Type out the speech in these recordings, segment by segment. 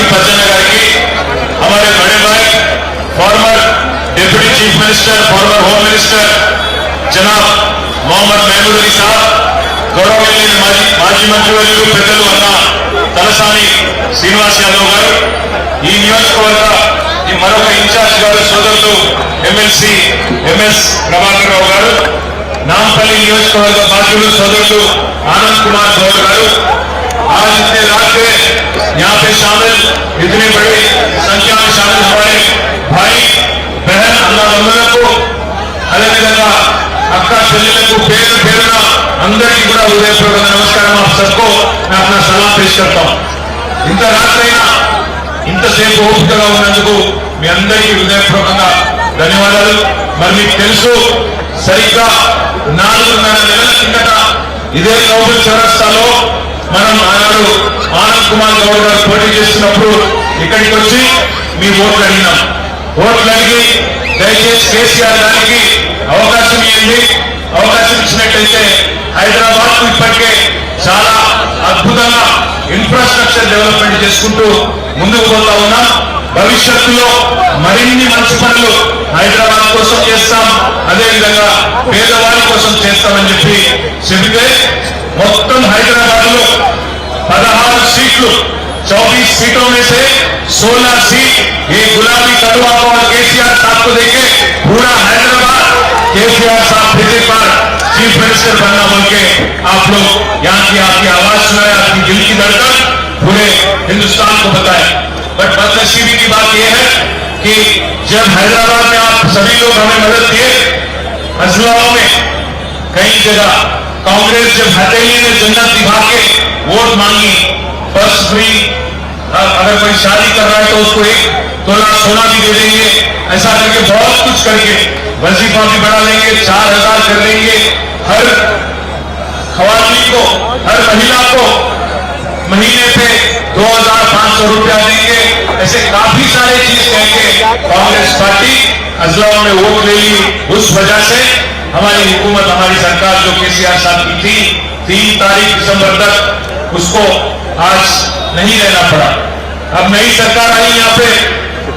की पचन की हमारे बड़े भाई farmer deputy chief minister farmer home minister जनाब मोहम्मद महमूद अली साहब गौरवनीय माजी मंत्रिवर्युలు పెద్దలు అన్న తలసాని శ్రీనివాస్ యాదవ్ గారు ఈ నియోజకవర్గ ఈ మరొక ఇన్ఛార్జ్ గారు సోదరులు ఎమ్మెల్సీ ఎంఎస్ ప్రభాకర్ రావు గారు नामपल्ली नियोजकवर्ग बाजू सदस्य आनंद कुमार गौड़ गारू आज इतने रात के यहाँ पे शामिल इतनी बड़ी संख्या में शामिल हमारे भाई बहन अन्ना को अलग अलग अक्का చెల్లెల को పేరు పేరున అందరికీ కూడా హృదయపూర్వక నమస్కారం आप सबको मैं अपना सलाम पेश करता हूँ ఇంత రాత్రైనా ఇంతసేపు ఓపికగా ఉన్నందుకు మీ అందరికీ హృదయపూర్వకంగా ధన్యవాదాలు మరి మీకు తెలుసు సరిగ్గా 4.5 నెలల కిందట ఇదే నోబెల్ చౌరస్తాలో మనం ఆనాడు ఆనంద్ కుమార్ గౌడ్ గారు పోటీ చేస్తున్నప్పుడు ఇక్కడికి వచ్చి మీ ఓట్లు అడిగినాం ఓట్లు అడిగి దయచేసి కేసీఆర్ గారికి అవకాశం ఇవ్వండి అవకాశం ఇచ్చినట్లయితే హైదరాబాద్ కు ఇప్పటికే చాలా అద్భుతంగా ఇన్ఫ్రాస్ట్రక్చర్ డెవలప్మెంట్ చేసుకుంటూ ముందుకు పోతా ఉన్నాం భవిష్యత్తులో మరిన్ని మంచి పనులు హైదరాబాద్ కోసం చేస్తాం అదేవిధంగా పేదవారి కోసం చేస్తామని చెప్పి చెబితే మొత్తం హైదరాబాద్ లో 16 सीटों 24 सीटों में से 16 सीट ये गुलाबी कड़वा को और केसीआर साहब को देके पूरा हैदराबाद केसीआर साहब फिर एक बार चीफ मिनिस्टर बनना बोल के आप लोग यहाँ की आपकी आवाज सुनाए आपकी दिल की धड़कन पूरे हिंदुस्तान को बताए बट बदनसीबी की बात यह है कि जब हैदराबाद में आप सभी लोग हमें मदद दिए अजलाओं में कई जगह कांग्रेस जब हथेली ने जन्नत दिखा के वोट मांगी बस फ्री अगर कोई शादी कर रहा है तो उसको 1 तोला सोना भी दे देंगे ऐसा करके बहुत कुछ करके वजीफा भी बढ़ा लेंगे 4000 कर लेंगे हर खवातीन को हर महिला को महीने पे 2500 रुपया देंगे ऐसे काफी सारे चीज कहेंगे कांग्रेस पार्टी अजलाओं में वोट ले ली उस वजह से हमारी हुकूमत हमारी सरकार जो केसीआर साहब की थी 3 तारीख दिसंबर तक उसको आज नहीं रहना पड़ा अब नई सरकार आई यहाँ पे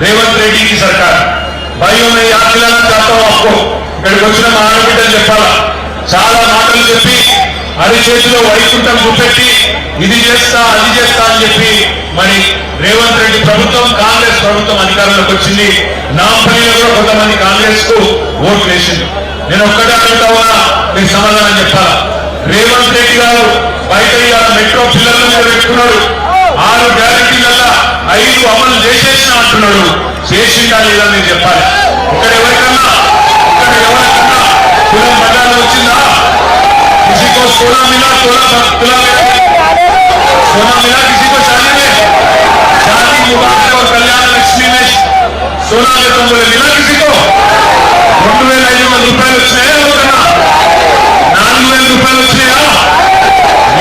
रेवंत रेड्डी की सरकार भाइयों मैं याद दिलाना चाहता हूँ आपको इక్కడికి వచ్చిన మా ఆడబిడ్డలు చెప్పాలా చాలా మాటలు చెప్పి అరిచేతిలో వైకుంఠం చూపెట్టి ఇది చేస్తా అది చేస్తా అని చెప్పి మరి రేవంత్ రెడ్డి ప్రభుత్వం కాంగ్రెస్ ప్రభుత్వం అధికారంలోకి వచ్చింది నాంపల్లిలో కూడా కొంతమంది కాంగ్రెస్ కు ఓట్లు వేసింది నేను ఒక్కటే అడుగుతా ఉన్నా మీకు సమాధానం చెప్పాలా రేవంత్ రెడ్డి గారు బయట ఇవాళ మెట్రో పిల్లల మీద పెట్టుకున్నాడు 6 గ్యారెంటీలలో 5 అమలు చేసేసిన అంటున్నాడు చేసిందా లేదా మీరు చెప్పాలి ఇక్కడ ఎవరికన్నా కులం బజార్లో వచ్చిందా किसी को सोना मिला तुला मिला सोना मिला किसी को शादी में शादी मुबारक और कल्याण लक्ष्मी में सोना में तुम बोले मिला किसी को 2500 రూపాయలు వచ్చినాయా ఎవరికన్నా 4000 రూపాయలు వచ్చినాయా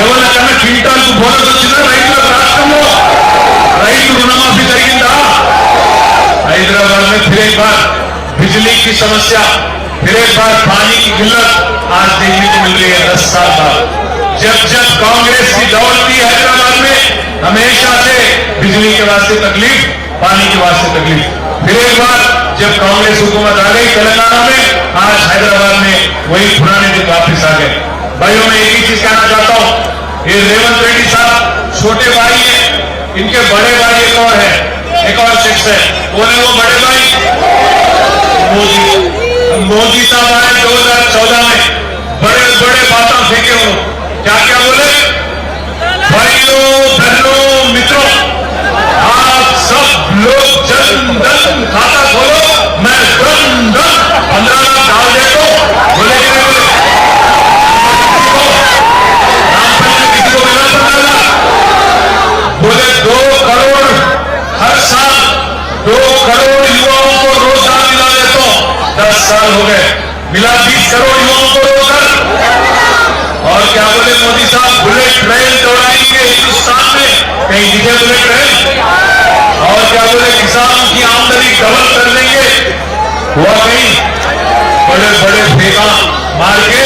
ఎవరికన్నా క్వింటాల్కు బోనస్ వచ్చిందా రైతులకు రాష్ట్రంలో రైతు రుణమాఫీ జరిగిందా हैदराबाद में फिर एक बार बिजली की समस्या फिर एक बार पानी की किल्लत आज देखने को मिल रही है 10 साल बाद जब जब कांग्रेस की दौड़ थी हैदराबाद में हमेशा से बिजली के वास्ते तकलीफ पानी के वास्ते तकलीफ फिर एक बार जब कांग्रेस हुकूमत आ गई तेलंगाना में आज हैदराबाद में वही पुराने दिन वापिस आ गए भाइयों मैं एक ही चीज कहना चाहता हूँ ये रेवंत रेड्डी साहब छोटे भाई है इनके बड़े भाई एक और शख्स है बोले वो बड़े भाई मोदी साहब आए 2014 में बड़े बड़े बातें फेंके हो क्या क्या बोले भाइयों बहनों मित्रों आप सब लोग जन धन खाता खोलो मैं धन 15 लाख डाल दे दो बोले कि नहीं बोले किसी को मिला 15 लाख बोले 2 करोड़ हर साल 2 करोड़ युवाओं को रोजगार दिला देता हूं 10 साल हो गए मिला 20 करोड़ युवाओं को रोजगार और क्या बोले मोदी साहब बुलेट ट्रेन दौड़ाएंगे हिंदुस्तान में कहीं दिखे बुलेट ट्रेन और क्या बोले किसान की आमदनी डबल कर देंगे हुआ कहीं बड़े बड़े फेंका मार के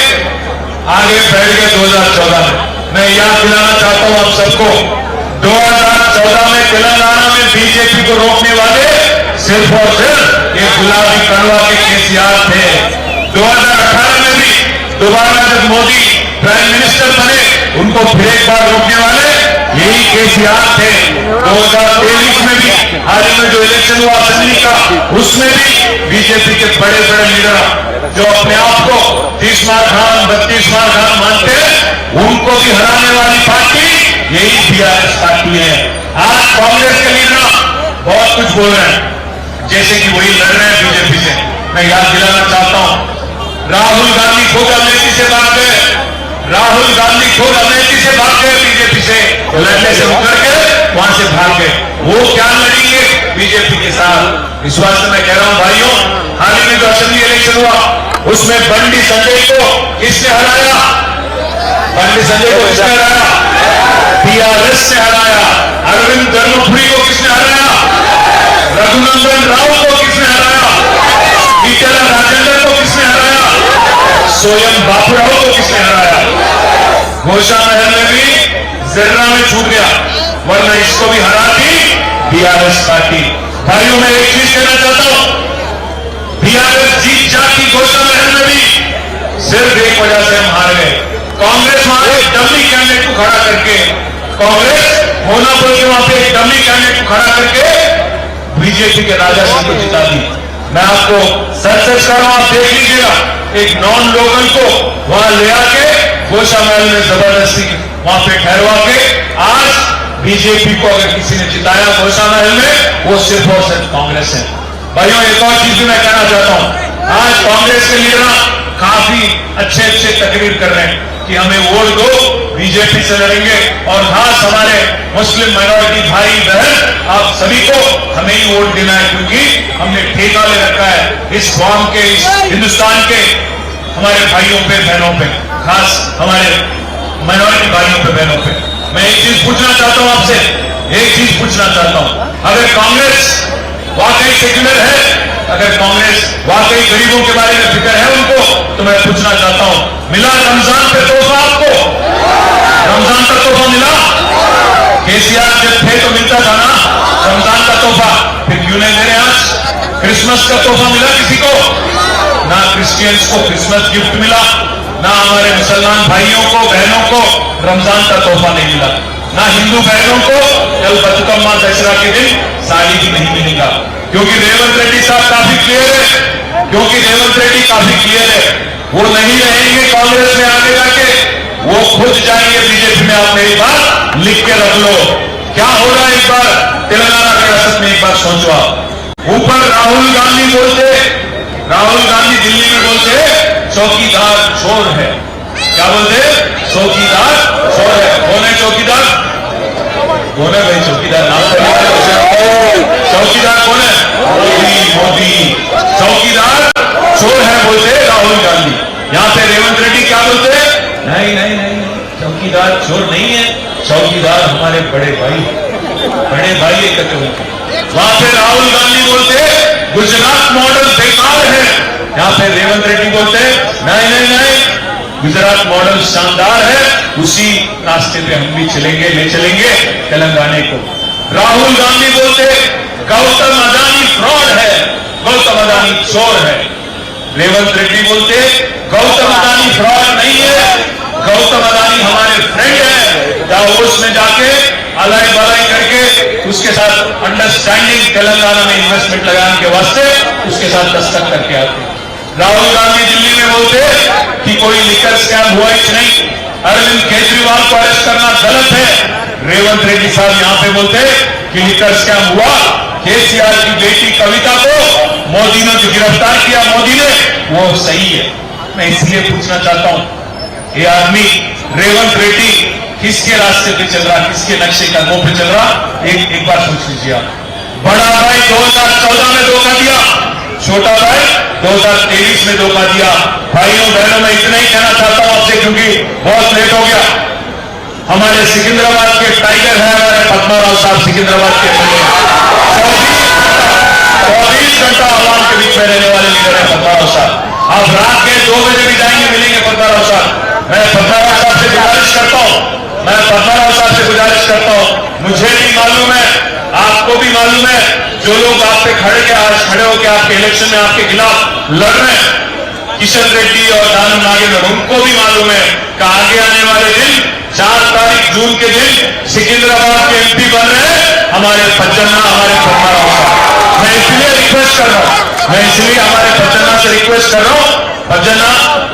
आगे बैठ गए 2014 में मैं याद दिलाना चाहता हूं आप सबको 2014 में तेलंगाना में बीजेपी को रोकने वाले सिर्फ और सिर्फ ये गुलाबी कड़वा के केसीआर थे। 2018 में भी दोबारा जब मोदी प्राइम मिनिस्टर बने, उनको फिर एक बार रोकने वाले यही केसीआर थे। 2023 में भी हाल ही में जो इलेक्शन हुआ असेंबली का, उसमें भी बीजेपी के बड़े बड़े लीडर जो अपने आप को 30 मार खान 32 मार खान मानते हैं, उनको भी हराने वाली पार्टी यही बीआरएस पार्टी है। आज कांग्रेस के लीडर बहुत कुछ बोल रहे हैं, जैसे कि वही लड़ रहे हैं बीजेपी से। मैं याद दिलाना चाहता हूं, राहुल गांधी खुद अमेठी से भाग गए, राहुल गांधी खुद अमेठी से भाग गए बीजेपी से, लड़ने से उतर के वहां से भाग गए। वो क्या लड़ेंगे बीजेपी के साथ? इस वास्ते मैं कह रहा हूं भाइयों, हाल ही में जो असेंबली इलेक्शन हुआ, उसमें बंडी संजय को किसने हराया? बंडी संजय को किसने हराया? बीआरएस से हराया। अरविंद धर्मपुरी को किसने हराया? रघुनंदन राव को किसने हराया? ईटेला राजेंद्र को किसने हराया? स्वयं बापूराव को किसने हराया? घोषा महल में भी जर्रा में छूट गया, वरना इसको भी हरा दी बीआरएस पार्टी। भाइयों मैं एक चीज कहना चाहता हूं, बीआरएस जीत जाती घोषा महल में भी सिर्फ एक वजह से हम हार गए। कांग्रेस वहां एक डमी कैंडिडेट को खड़ा करके, कांग्रेस होना बोल के वहां पे एक डमी कैंडिडेट को खड़ा करके बीजेपी के राजा सिंह को जिता दी। मैं आपको सच कर रहा हूं, आप देख लीजिएगा, एक नॉन लोकल को वहां ले आके घोषा महल में जबरदस्ती वहां पे ठहरवा के आज बीजेपी को अगर किसी ने जिताया घोषा महल में, वो सिर्फ और सिर्फ कांग्रेस है। भाइयों एक और चीज भी मैं कहना चाहता हूं, आज कांग्रेस के लीडर काफी अच्छे अच्छे तकरीर कर रहे हैं कि हमें वोट दो, बीजेपी से लड़ेंगे, और खास हमारे मुस्लिम माइनॉरिटी भाई बहन आप सभी को हमें ही वोट देना है, क्योंकि हमने ठेका ले रखा है इस कौम के, इस हिंदुस्तान के हमारे भाइयों पे बहनों पे, खास हमारे माइनॉरिटी भाइयों पे बहनों पे। मैं एक चीज पूछना चाहता हूं आपसे, एक चीज पूछना चाहता हूं, अगर कांग्रेस वाकई सेक्युलर है, अगर कांग्रेस वाकई गरीबों के बारे में फिक्र है उनको, तो मैं पूछना चाहता हूं, मिला रमजान पे तोहफा आपको? रमजान का तोहफा मिला? केसीआर जब थे तो मिलता था ना रमजान का तोहफा, फिर क्यों नहीं दे रहे आज? क्रिसमस का तोहफा मिला किसी को? ना क्रिश्चियंस को क्रिसमस गिफ्ट मिला, ना हमारे मुसलमान भाइयों को बहनों को रमजान का तोहफा नहीं मिला, ना हिंदू बहनों को कल बतुकम्मा दशहरा के दिन साड़ी भी नहीं मिलेगा, क्योंकि रेवंत रेड्डी साहब काफी क्लियर है, क्योंकि रेवंत रेड्डी काफी क्लियर है, वो नहीं रहेंगे कांग्रेस में आगे जाके, वो खुद जाएंगे बीजेपी में। आप मेरी बात लिख के रख लो, क्या हो रहा है एक बार तेलंगाना की रियासत में, एक बार सोचो आप। ऊपर राहुल गांधी बोलते, राहुल गांधी दिल्ली में बोलते चौकीदार चोर है, क्या बोलते? चौकीदार चोर है। कौन है चौकीदार? कौन है भाई चौकीदार? नाम चौकीदार कौन है? मोदी। मोदी चौकीदार चोर है बोलते राहुल गांधी। यहां पे रेवंत रेड्डी क्या बोलते? नहीं नहीं नहीं, चौकीदार चोर नहीं है, चौकीदार हमारे बड़े भाई, बड़े भाई एकत्र होते। वहां पे राहुल गांधी बोलते गुजरात मॉडल बेकार है, यहां पे रेवंत रेड्डी बोलते नहीं नहीं नहीं, गुजरात मॉडल शानदार है, उसी रास्ते पे हम भी चलेंगे, ले चलेंगे तेलंगाना को। राहुल गांधी बोलते गौतम अदानी फ्रॉड है, गौतम अदानी चोर है। रेवंत रेड्डी बोलते गौतम अदानी फ्रॉड नहीं है, गौतम अदानी हमारे फ्रेंड है, दावोस में जाके अलाई बलाई करके उसके साथ अंडरस्टैंडिंग तेलंगाना में इन्वेस्टमेंट लगाने के वास्ते उसके साथ दस्तखत करके आते। राहुल गांधी दिल्ली में बोलते कि कोई लिकर स्कैम हुआ ही नहीं, अरविंद केजरीवाल को अरेस्ट करना गलत है। रेवंत रेड्डी साहब यहां पे बोलते कि लिकर स्कैम हुआ, केसीआर की बेटी कविता को मोदी ने जो गिरफ्तार किया मोदी ने, वो सही है। मैं इसलिए पूछना चाहता हूं, ये आदमी रेवंत रेड्डी किसके रास्ते पे चल रहा, किसके नक्शे कदमों पे चल रहा? एक बार सोच लीजिए आप। बड़ा भाई 2014 में धोखा दिया, छोटा भाई 2023 में धोखा दिया। भाइयों बहनों मैं इतना ही कहना चाहता हूं आपसे, क्योंकि बहुत लेट हो गया। हमारे सिकंदराबाद के टाइगर है, हमारे पद्माराव साहब सिकंदराबाद के 24 घंटा आवाम के बीच में रहने वाले लीडर है पद्माराव साहब। आप रात के 2 बजे भी जाएंगे, मिलेंगे पद्माराव साहब। मैं पद्माराव साहब से गुजारिश करता हूं, मैं पद्माराव साहब से गुजारिश करता हूं, मुझे भी मालूम है, आपको भी मालूम है, जो लोग आप पे आज खड़े होकर आपके इलेक्शन में आपके खिलाफ लड़ रहे हैं, किशन रेड्डी और दानव नागेंद्र, उनको भी मालूम है कि आगे आने वाले दिन 4 तारीख जून के दिन सिकंदराबाद के एमपी बन रहे हैं हमारे पज्जन्ना, हमारे पद्माराव साहब। मैं इसलिए रिक्वेस्ट कर रहा हूं, मैं इसलिए हमारे पज्जन्ना से रिक्वेस्ट कर रहा हूं, पज्जन्ना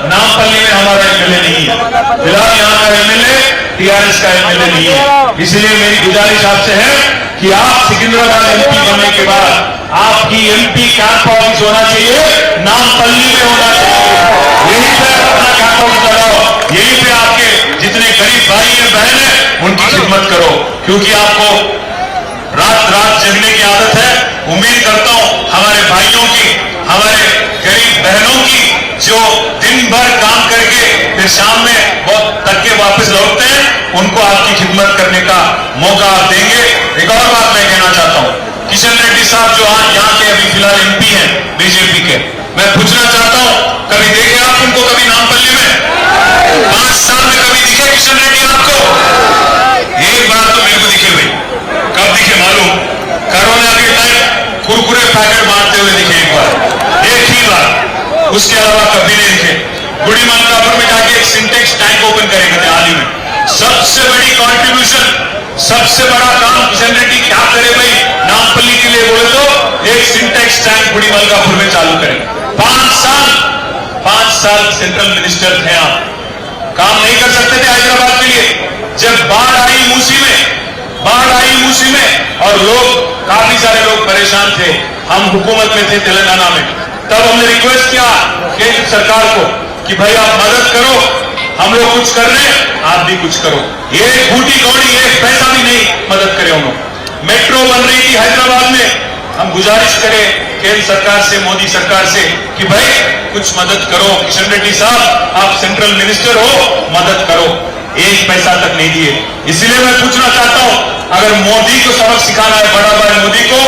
नामपल्ली में हमारा एमएलए नहीं है, फिलहाल यहाँ का एमएलए टीआरएस का एमएलए नहीं है। इसलिए मेरी गुजारिश आपसे है कि आप सिकंदराबाद एमपी बनने के बाद आपकी एमपी कैंप ऑफिस होना चाहिए, नामपल्ली में होना चाहिए। यहीं पे अपना कैंप ऑफिस लगाओ, यहीं पे आपके जितने गरीब भाई हैं बहन हैं उनकी खिदमत करो, क्योंकि आपको रात रात जगने की आदत है। उम्मीद करता हूं हमारे भाइयों की, हमारे गरीब बहनों की, जो दिन भर काम करके फिर शाम में बहुत थक के वापस लौटते हैं, उनको आपकी खिदमत करने का मौका आप देंगे। एक और बात मैं कहना चाहता हूं, किशन रेड्डी साहब जो आज यहाँ के अभी फिलहाल एमपी हैं बीजेपी के, मैं पूछना चाहता हूं, कभी देखे आप उनको कभी नामपल्ली में? 5 साल में कभी दिखे किशन रेड्डी आपको? एक बार तो मेरे को दिखे भाई, कब दिखे मालूम? कोरोना के टाइम कुरकुरे पैकेट बांटते हुए दिखे एक बार, एक ही बार, उसके अलावा कभी नहीं दिखे। गुड़ी मानकापुर में जाके एक सिंटेक्स टैंक ओपन करेंगे हाल ही में। सबसे बड़ी कॉन्ट्रीब्यूशन, सबसे बड़ा काम किशन रेड्डी क्या करे भाई नामपल्ली के लिए बोले तो एक सिंटेक्स टैंक गुड़ी मानकापुर में चालू करें। 5 साल सेंट्रल मिनिस्टर थे आप, काम नहीं कर सकते थे हैदराबाद के लिए? जब बाढ़ आई मूसी में और लोग काफी सारे लोग परेशान थे, हम हुकूमत में थे तेलंगाना में, तब हमने रिक्वेस्ट किया केंद्र सरकार को कि भाई आप मदद करो, हम लोग कुछ कर रहे हैं, आप भी कुछ करो। एक बूटी कौड़ी एक पैसा भी नहीं मदद करे हम लोग। मेट्रो बन रही थी हैदराबाद में, हम गुजारिश करें केंद्र सरकार से, मोदी सरकार से कि भाई कुछ मदद करो, किशन रेड्डी साहब आप सेंट्रल मिनिस्टर हो, मदद करो। एक पैसा तक नहीं दिए। इसलिए मैं पूछना चाहता हूं, अगर मोदी को सबक सिखाना है, बड़ा भाई मोदी को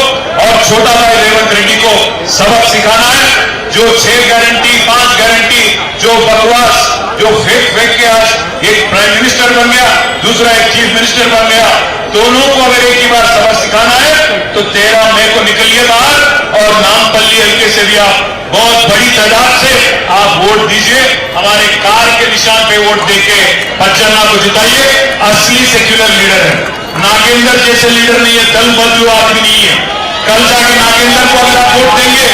और छोटा भाई रेवंत रेड्डी को सबक सिखाना है, जो 6 गारंटी 5 गारंटी जो बकवास जो फेंक के आज एक प्राइम मिनिस्टर बन गया, दूसरा एक चीफ मिनिस्टर बन गया, दोनों को अगर एक ही बार सबक सिखाना है तो 13 मई को निकलिए बाहर और नामपल्ली हल्के से भी आप बहुत बड़ी तादाद से आप वोट दीजिए, हमारे कार के निशान पे वोट देके पज्जन्ना को जिताइए। असली सेक्युलर लीडर है, नागेंद्र जैसे लीडर नहीं है, दल बदलू आदमी नहीं है। कल जाके नागेंद्र को अगर आप वोट देंगे,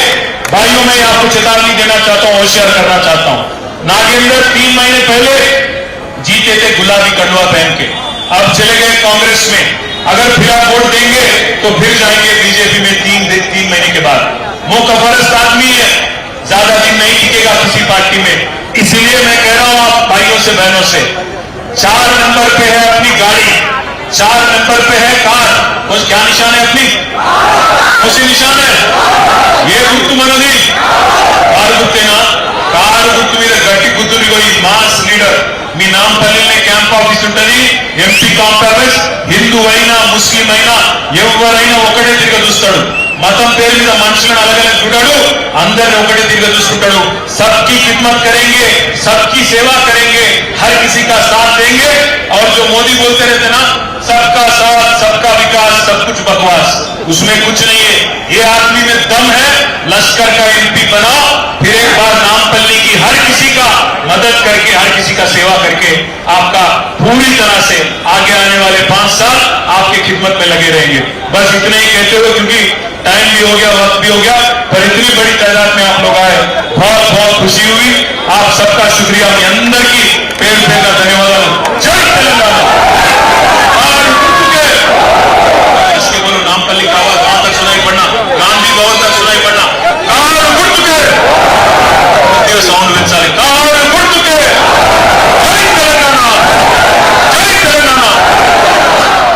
भाइयों मैं आपको चेतावनी देना चाहता हूं, होशियार करना चाहता हूं। नागेंद्र 3 महीने पहले जीते थे गुलाबी कंडवा पहन के, अब चले गए कांग्रेस में। अगर फिर आप वोट देंगे तो फिर जाएंगे बीजेपी में 3 महीने के बाद। मुकफरस्त आदमी है, ज्यादा दिन नहीं टिकेगा किसी पार्टी में। इसलिए मैं कह रहा हूं आप भाइयों से बहनों से, 4 नंबर पे है अपनी गाड़ी, 4 नंबर पे है कार, उस क्या निशान है अपनी? उसी निशान है ये गुर्तु मनोदी कार गुर्तेना कार गुर्तु మీద గట్టి గుర్తుని పోయి మాస్ లీడర్ మీ నాంపల్లిలోనే క్యాంప్ ఆఫీస్ ఉంటుంది, ఎంపీ క్యాంప్ ఆఫీస్, హిందూ అయినా ముస్లిం అయినా ఎవరైనా ఒకటే తిరిగి చూస్తాడు, మతం పేరు మీద మనుషులను అలగలని చూడాడు, అందరిని ఒకటే తిరిగి చూసుకుంటాడు। सबकी खिदमत करेंगे, सबकी सेवा करेंगे, हर किसी का साथ देंगे। और जो मोदी बोलते रहते ना सबका साथ सबका विकास सब कुछ बकवास, उसमें कुछ नहीं है। ये आदमी में दम है, लश्कर का एमपी बनाओ, फिर एक बार नामपल्ली की हर किसी का मदद करके, हर किसी का सेवा करके आपका पूरी तरह से आगे आने वाले 5 साल आपकी खिदमत में लगे रहेंगे। बस इतने ही कहते हुए, क्योंकि टाइम भी हो गया, वक्त भी हो गया, पर इतनी बड़ी तादाद में आप लोग आए, बहुत बहुत खुशी हुई। आप सबका शुक्रिया, मैं अंदर की पेड़ का धन्यवाद। जय तेलंगाना।